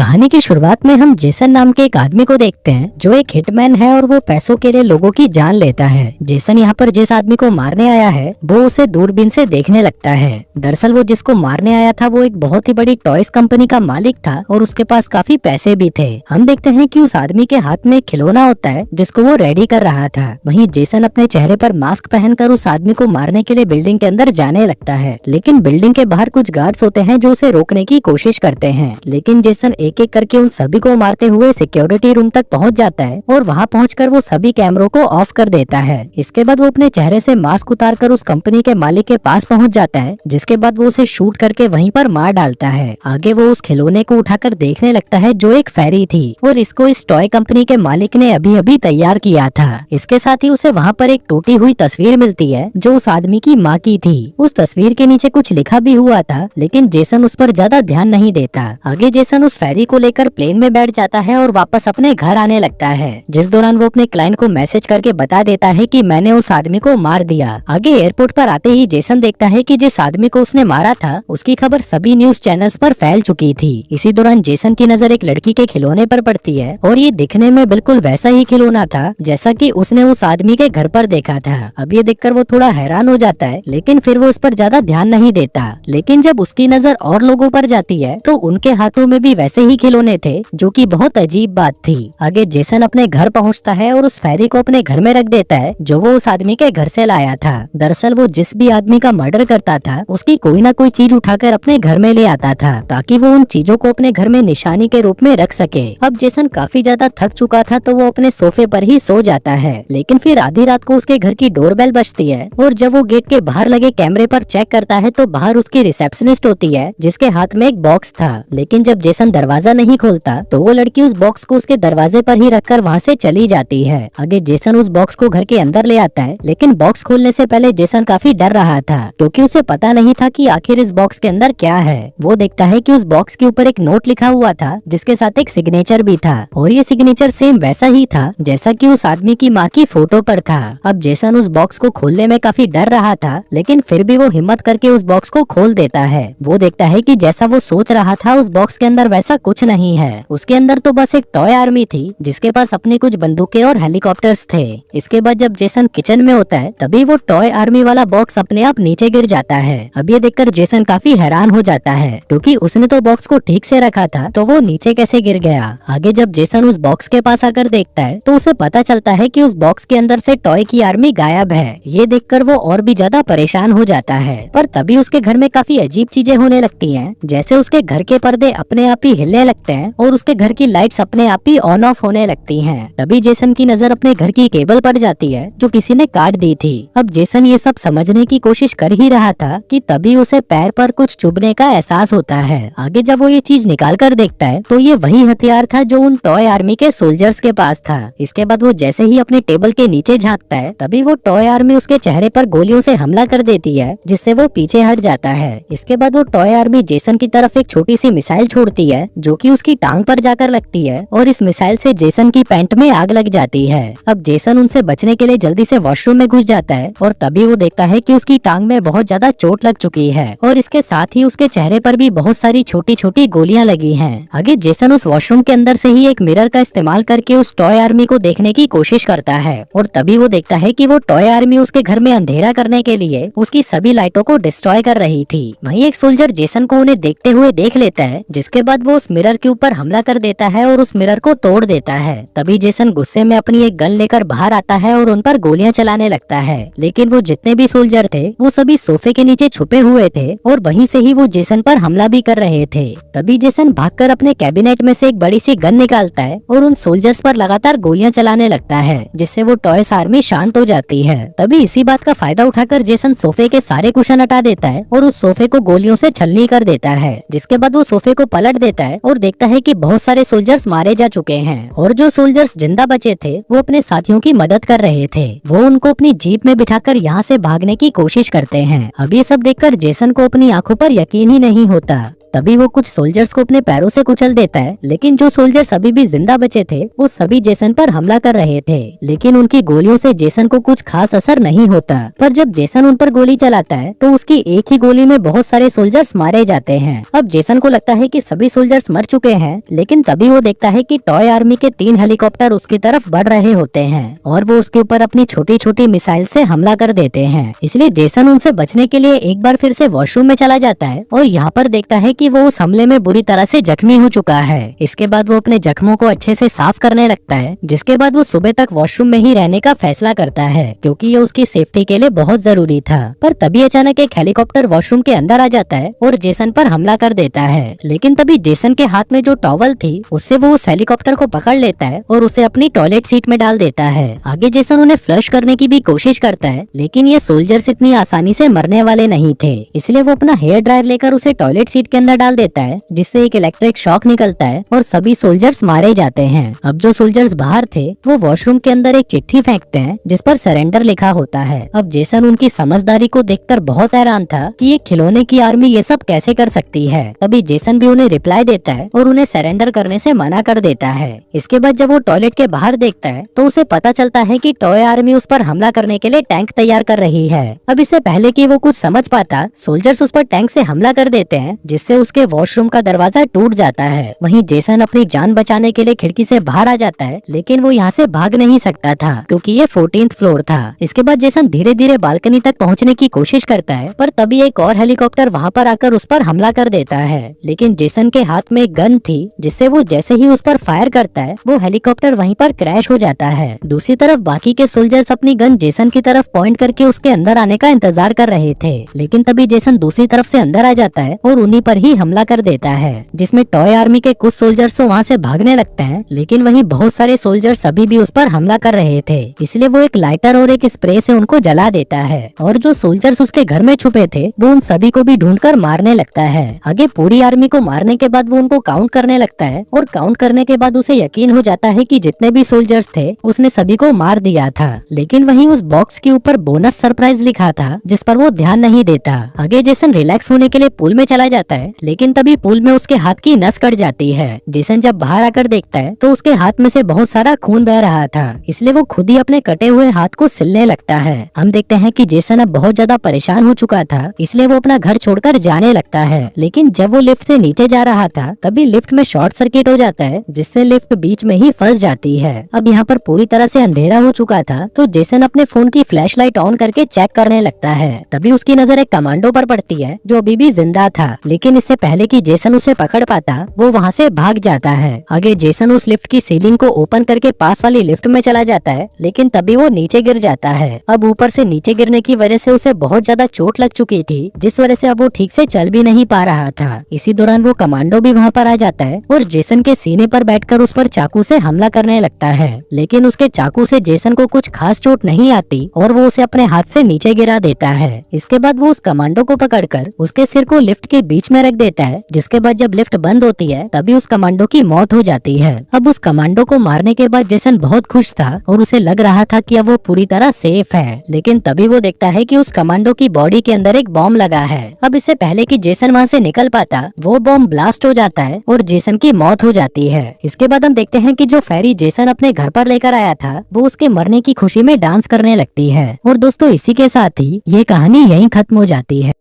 कहानी की शुरुआत में हम जेसन नाम के एक आदमी को देखते हैं जो एक हिटमैन है और वो पैसों के लिए लोगों की जान लेता है। जेसन यहाँ पर जिस आदमी को मारने आया है वो उसे दूरबीन से देखने लगता है। दरअसल वो जिसको मारने आया था वो एक बहुत ही बड़ी टॉयज कंपनी का मालिक था और उसके पास काफी पैसे भी थे। हम देखते हैं कि उस आदमी के हाथ में एक खिलौना होता है जिसको वो रेडी कर रहा था। वहीं जेसन अपने चेहरे पर मास्क पहनकर उस आदमी को मारने के लिए बिल्डिंग के अंदर जाने लगता है, लेकिन बिल्डिंग के बाहर कुछ गार्ड्स होते हैं जो उसे रोकने की कोशिश करते हैं। लेकिन जेसन एक एक करके उन सभी को मारते हुए सिक्योरिटी रूम तक पहुंच जाता है और वहां पहुंचकर वो सभी कैमरों को ऑफ कर देता है। इसके बाद वो अपने चेहरे से मास्क उतारकर उस कंपनी के मालिक के पास पहुंच जाता है, जिसके बाद वो उसे शूट करके वहीं पर मार डालता है। आगे वो उस खिलौने को उठाकर देखने लगता है जो एक फेरी थी और इसको इस टॉय कंपनी के मालिक ने अभी अभी तैयार किया था। इसके साथ ही उसे वहाँ पर एक टूटी हुई तस्वीर मिलती है जो उस आदमी की माँ की थी। उस तस्वीर के नीचे कुछ लिखा भी हुआ था, लेकिन जेसन उस पर ज्यादा ध्यान नहीं देता। आगे जेसन उस फेरी को लेकर प्लेन में बैठ जाता है और वापस अपने घर आने लगता है, जिस दौरान वो अपने क्लाइंट को मैसेज करके बता देता है कि मैंने उस आदमी को मार दिया। आगे एयरपोर्ट पर आते ही जेसन देखता है कि जिस आदमी को उसने मारा था उसकी खबर सभी न्यूज चैनल्स पर फैल चुकी थी। इसी दौरान जेसन की नजर एक लड़की के खिलौने पर पड़ती है और ये दिखने में बिल्कुल वैसा ही खिलौना था जैसा कि उसने उस आदमी के घर पर देखा था। अब ये देखकर वो थोड़ा हैरान हो जाता है, लेकिन फिर वो इस पर ज्यादा ध्यान नहीं देता। लेकिन जब उसकी नजर और लोगों पर जाती है तो उनके हाथों में भी वैसे ही खिलौने थे, जो कि बहुत अजीब बात थी। आगे जेसन अपने घर पहुंचता है और उस फेरी को अपने घर में रख देता है जो वो उस आदमी के घर से लाया था। दरअसल वो जिस भी आदमी का मर्डर करता था उसकी कोई ना कोई चीज उठाकर अपने घर में ले आता था ताकि वो उन चीजों को अपने घर में निशानी के रूप में रख सके। अब जेसन काफी ज्यादा थक चुका था तो वो अपने सोफे पर ही सो जाता है, लेकिन फिर आधी रात को उसके घर की डोरबेल बजती है और जब वो गेट के बाहर लगे कैमरे पर चेक करता है तो बाहर उसकी रिसेप्शनिस्ट होती है जिसके हाथ में एक बॉक्स था। लेकिन जब जेसन दरवाजा नहीं खोलता तो वो लड़की उस बॉक्स को उसके दरवाजे पर ही रखकर वहाँ से चली जाती है। आगे जेसन उस बॉक्स को घर के अंदर ले आता है, लेकिन बॉक्स खोलने से पहले जेसन काफी डर रहा था क्योंकि उसे पता नहीं था कि आखिर इस बॉक्स के अंदर क्या है। वो देखता है कि उस बॉक्स के ऊपर एक नोट लिखा हुआ था जिसके साथ एक सिग्नेचर भी था और ये सिग्नेचर सेम वैसा ही था जैसा कि उस आदमी की माँ की फोटो पर था। अब जेसन उस बॉक्स को खोलने में काफी डर रहा था, लेकिन फिर भी वो हिम्मत करके उस बॉक्स को खोल देता है। वो देखता है कि जैसा वो सोच रहा था उस बॉक्स के अंदर वैसा कुछ नहीं है। उसके अंदर तो बस एक टॉय आर्मी थी जिसके पास अपनी कुछ बंदूकें और हेलीकॉप्टर्स थे। इसके बाद जब जेसन किचन में होता है तभी वो टॉय आर्मी वाला बॉक्स अपने आप नीचे गिर जाता है। अब ये देखकर जेसन काफी हैरान हो जाता है क्योंकि उसने तो बॉक्स को ठीक से रखा था तो वो नीचे कैसे गिर गया। आगे जब जेसन उस बॉक्स के पास आकर देखता है तो उसे पता चलता है कि उस बॉक्स के अंदर से टॉय की आर्मी गायब है। ये देखकर वो और भी ज्यादा परेशान हो जाता है, पर तभी उसके घर में काफी अजीब चीजें होने लगती हैं, जैसे उसके घर के पर्दे अपने आप ही हिलने लगते हैं और उसके घर की लाइट्स अपने आप ही ऑन ऑफ होने लगती हैं। तभी जेसन की नजर अपने घर की केबल पर जाती है जो किसी ने काट दी थी। अब जेसन ये सब समझने की कोशिश कर ही रहा था कि तभी उसे पैर पर कुछ चुभने का एहसास होता है। आगे जब वो ये चीज निकाल कर देखता है तो ये वही हथियार था जो उन टॉय आर्मी के सोल्जर्स के पास था। इसके बाद वो जैसे ही अपने टेबल के नीचे झांकता है तभी वो टॉय आर्मी उसके चेहरे पर गोलियों से हमला कर देती है, जिससे वो पीछे हट जाता है। इसके बाद वो टॉय आर्मी जेसन की तरफ एक छोटी सी मिसाइल छोड़ती है जो कि उसकी टांग पर जाकर लगती है और इस मिसाइल से जेसन की पैंट में आग लग जाती है। अब जेसन उनसे बचने के लिए जल्दी से वॉशरूम में घुस जाता है और तभी वो देखता है कि उसकी टांग में बहुत ज्यादा चोट लग चुकी है और इसके साथ ही उसके चेहरे पर भी बहुत सारी छोटी छोटी गोलियां लगी हैं। आगे जेसन उस वॉशरूम के अंदर से ही एक मिरर का इस्तेमाल करके उस टॉय आर्मी को देखने की कोशिश करता है और तभी वो देखता है कि वो टॉय आर्मी उसके घर में अंधेरा करने के लिए उसकी सभी लाइटों को डिस्ट्रॉय कर रही थी। वहीं एक सोल्जर जेसन को उन्हें देखते हुए देख लेता है, जिसके बाद वो उस मिरर के ऊपर हमला कर देता है और उस मिरर को तोड़ देता है। तभी जेसन गुस्से में अपनी एक गन लेकर बाहर आता है और उन पर गोलियां चलाने लगता है, लेकिन वो जितने भी सोल्जर थे वो सभी सोफे के नीचे छुपे हुए थे और वहीं से ही वो जेसन पर हमला भी कर रहे थे। तभी जेसन भागकर अपने कैबिनेट में से एक बड़ी सी गन निकालता है और उन सोल्जर्स पर लगातार गोलियां चलाने लगता है, जिससे वो टॉयस आर्मी शांत हो जाती है। तभी इसी बात का फायदा उठाकर जेसन सोफे के सारे कुशन हटा देता है और उस सोफे को गोलियों से छलनी कर देता है, जिसके बाद वो सोफे को पलट देता है और देखता है कि बहुत सारे सोल्जर्स मारे जा चुके हैं और जो सोल्जर्स जिंदा बचे थे वो अपने साथियों की मदद कर रहे थे। वो उनको अपनी जीप में बिठाकर यहाँ से भागने की कोशिश करते हैं। अब ये सब देखकर जेसन को अपनी आंखों पर यकीन ही नहीं होता। तभी वो कुछ सोल्जर्स को अपने पैरों से कुचल देता है, लेकिन जो सोल्जर्स अभी भी जिंदा बचे थे वो सभी जेसन पर हमला कर रहे थे, लेकिन उनकी गोलियों से जेसन को कुछ खास असर नहीं होता। पर जब जेसन उन पर गोली चलाता है तो उसकी एक ही गोली में बहुत सारे सोल्जर्स मारे जाते हैं। अब जेसन को लगता है कि सभी सोल्जर्स मर चुके हैं, लेकिन तभी वो देखता है कि टॉय आर्मी के 3 हेलीकॉप्टर उसकी तरफ बढ़ रहे होते हैं और वो उसके ऊपर अपनी छोटी छोटी मिसाइल से हमला कर देते हैं। इसलिए जेसन उनसे बचने के लिए एक बार फिर से वॉशरूम में चला जाता है और यहाँ पर देखता है कि वो उस हमले में बुरी तरह से जख्मी हो चुका है। इसके बाद वो अपने जख्मों को अच्छे से साफ करने लगता है, जिसके बाद वो सुबह तक वॉशरूम में ही रहने का फैसला करता है क्योंकि ये उसकी सेफ्टी के लिए बहुत जरूरी था। पर तभी अचानक एक हेलीकॉप्टर वॉशरूम के अंदर आ जाता है और जेसन पर हमला कर देता है, लेकिन तभी जेसन के हाथ में जो टॉवल थी उससे वो उस हेलीकॉप्टर को पकड़ लेता है और उसे अपनी टॉयलेट सीट में डाल देता है। आगे जेसन उन्हें फ्लश करने की भी कोशिश करता है, लेकिन ये सोल्जर्स इतनी आसानी से मरने वाले नहीं थे, इसलिए वो अपना हेयर ड्रायर लेकर उसे टॉयलेट सीट के अंदर डाल देता है, जिससे एक इलेक्ट्रिक शॉक निकलता है और सभी सोल्जर्स मारे जाते हैं। अब जो सोल्जर्स बाहर थे वो वॉशरूम के अंदर एक चिट्ठी फेंकते हैं जिस पर सरेंडर लिखा होता है। अब जेसन उनकी समझदारी को देखकर बहुत हैरान था कि ये खिलौने की आर्मी ये सब कैसे कर सकती है। तभी जेसन भी उन्हें रिप्लाई देता है और उन्हें सरेंडर करने से मना कर देता है। इसके बाद जब वो टॉयलेट के बाहर देखता है तो उसे पता चलता है कि टॉय आर्मी उस पर हमला करने के लिए टैंक तैयार कर रही है। अब इससे पहले कि वो कुछ समझ पाता, सोल्जर्स उस पर टैंक से हमला कर देते हैं, जिससे उसके वॉशरूम का दरवाजा टूट जाता है। वहीं जेसन अपनी जान बचाने के लिए खिड़की से बाहर आ जाता है, लेकिन वो यहाँ से भाग नहीं सकता था क्योंकि ये 14th फ्लोर था। इसके बाद जेसन धीरे धीरे बालकनी तक पहुँचने की कोशिश करता है, पर तभी एक और हेलीकॉप्टर वहाँ पर आकर उस पर हमला कर देता है, लेकिन जेसन के हाथ में एक गन थी, जिससे वो जैसे ही उस पर फायर करता है वो हेलीकॉप्टर वहीं पर क्रैश हो जाता है। दूसरी तरफ बाकी के सोल्जर्स अपनी गन जेसन की तरफ पॉइंट करके उसके अंदर आने का इंतजार कर रहे थे, लेकिन तभी जेसन दूसरी तरफ से अंदर आ जाता है और उन्हीं पर ही हमला कर देता है, जिसमें टॉय आर्मी के कुछ सोल्जर्स तो वहाँ से भागने लगते हैं, लेकिन वहीं बहुत सारे सोल्जर्स अभी भी उस पर हमला कर रहे थे। इसलिए वो एक लाइटर और एक स्प्रे से उनको जला देता है और जो सोल्जर्स उसके घर में छुपे थे वो उन सभी को भी ढूंढकर मारने लगता है। आगे पूरी आर्मी को मारने के बाद वो उनको काउंट करने लगता है और काउंट करने के बाद उसे यकीन हो जाता है कि जितने भी सोल्जर्स थे उसने सभी को मार दिया था, लेकिन वहीं उस बॉक्स के ऊपर बोनस सरप्राइज लिखा था जिस पर वो ध्यान नहीं देता। आगे जेसन रिलैक्स होने के लिए पूल में चला जाता है, लेकिन तभी पूल में उसके हाथ की नस कट जाती है। जेसन जब बाहर आकर देखता है तो उसके हाथ में से बहुत सारा खून बह रहा था, इसलिए वो खुद ही अपने कटे हुए हाथ को सिलने लगता है। हम देखते हैं कि जेसन अब बहुत ज्यादा परेशान हो चुका था, इसलिए वो अपना घर छोड़कर जाने लगता है, लेकिन जब वो लिफ्ट से नीचे जा रहा था तभी लिफ्ट में शॉर्ट सर्किट हो जाता है, जिससे लिफ्ट बीच में ही फंस जाती है। अब यहाँ पर पूरी तरह से अंधेरा हो चुका था, तो जेसन अपने फोन की फ्लैश लाइट ऑन करके चेक करने लगता है। तभी उसकी नजर एक कमांडो पर पड़ती है जो अभी भी जिंदा था, लेकिन इससे पहले कि जेसन उसे पकड़ पाता वो वहाँ से भाग जाता है। आगे जेसन उस लिफ्ट की सीलिंग को ओपन करके पास वाली लिफ्ट में चला जाता है, लेकिन तभी वो नीचे गिर जाता है। अब ऊपर से नीचे गिरने की वजह से उसे बहुत ज्यादा चोट लग चुकी थी, जिस वजह से अब वो ठीक से चल भी नहीं पा रहा था। इसी दौरान वो कमांडो भी वहाँ पर आ जाता है और जेसन के सीने पर बैठकर उस पर चाकू से हमला करने लगता है, लेकिन उसके चाकू से जेसन को कुछ खास चोट नहीं आती और वो उसे अपने हाथ से नीचे गिरा देता है। इसके बाद वो उस कमांडो को पकड़कर उसके सिर को लिफ्ट के बीच में रख देता है, जिसके बाद जब लिफ्ट बंद होती है तभी उस कमांडो की मौत हो जाती है। अब उस कमांडो को मारने के बाद जेसन बहुत खुश था और उसे लग रहा था कि अब वो पूरी तरह सेफ है, लेकिन तभी वो देखता है कि उस कमांडो की बॉडी के अंदर एक बॉम्ब लगा है। अब इससे पहले कि जेसन वहाँ से निकल पाता वो बॉम्ब ब्लास्ट हो जाता है और जेसन की मौत हो जाती है। इसके बाद हम देखते हैं कि जो फेरी जेसन अपने घर पर लेकर आया था वो उसके मरने की खुशी में डांस करने लगती है। और दोस्तों इसी के साथ ही ये कहानी यहीं खत्म हो जाती है।